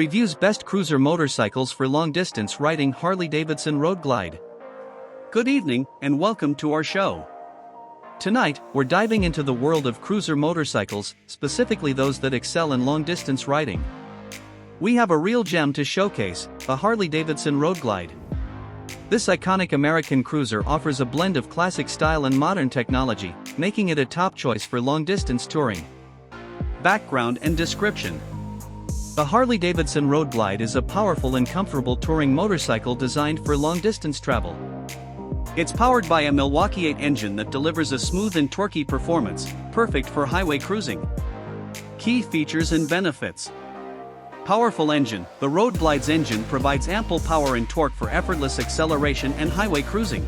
reviews best cruiser motorcycles for long-distance riding. Harley-Davidson Road Glide. Good evening, and welcome to our show. Tonight, we're diving into the world of cruiser motorcycles, specifically those that excel in long-distance riding. We have a real gem to showcase, the Harley-Davidson Road Glide. This iconic American cruiser offers a blend of classic style and modern technology, making it a top choice for long-distance touring. Background and description. The Harley-Davidson Road Glide is a powerful and comfortable touring motorcycle designed for long-distance travel. It's powered by a Milwaukee 8 engine that delivers a smooth and torquey performance, perfect for highway cruising. Key features and benefits. Powerful engine. The Road Glide's engine provides ample power and torque for effortless acceleration and highway cruising.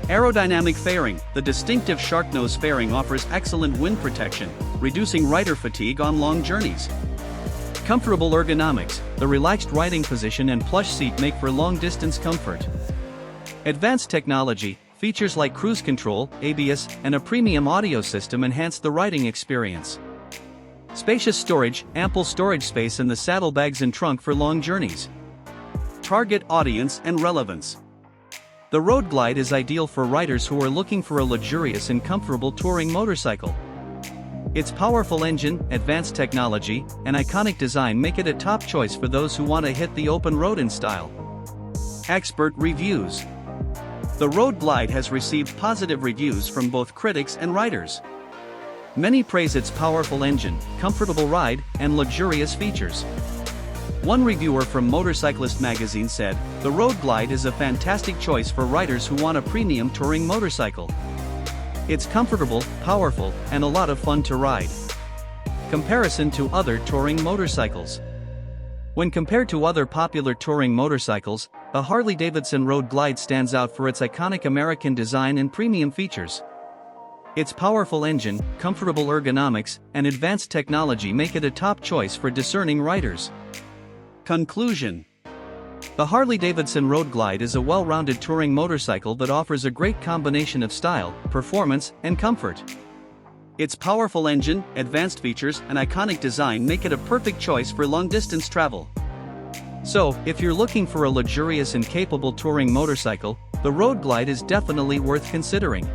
Aerodynamic fairing. The distinctive shark nose fairing offers excellent wind protection, reducing rider fatigue on long journeys. Comfortable ergonomics. The relaxed riding position and plush seat make for long-distance comfort. Advanced technology. Features like cruise control, ABS, and a premium audio system enhance the riding experience. Spacious storage. Ample storage space in the saddlebags and trunk for long journeys. Target audience and relevance. The Road Glide is ideal for riders who are looking for a luxurious and comfortable touring motorcycle. Its powerful engine, advanced technology, and iconic design make it a top choice for those who want to hit the open road in style. Expert reviews. The Road Glide has received positive reviews from both critics and riders. Many praise its powerful engine, comfortable ride, and luxurious features. One reviewer from Motorcyclist magazine said, "The Road Glide is a fantastic choice for riders who want a premium touring motorcycle. It's comfortable, powerful, and a lot of fun to ride." Comparison to other touring motorcycles. When compared to other popular touring motorcycles, the Harley-Davidson Road Glide stands out for its iconic American design and premium features. Its powerful engine, comfortable ergonomics, and advanced technology make it a top choice for discerning riders. Conclusion. The Harley-Davidson Road Glide is a well-rounded touring motorcycle that offers a great combination of style, performance, and comfort. Its powerful engine, advanced features, and iconic design make it a perfect choice for long-distance travel. So, if you're looking for a luxurious and capable touring motorcycle, the Road Glide is definitely worth considering.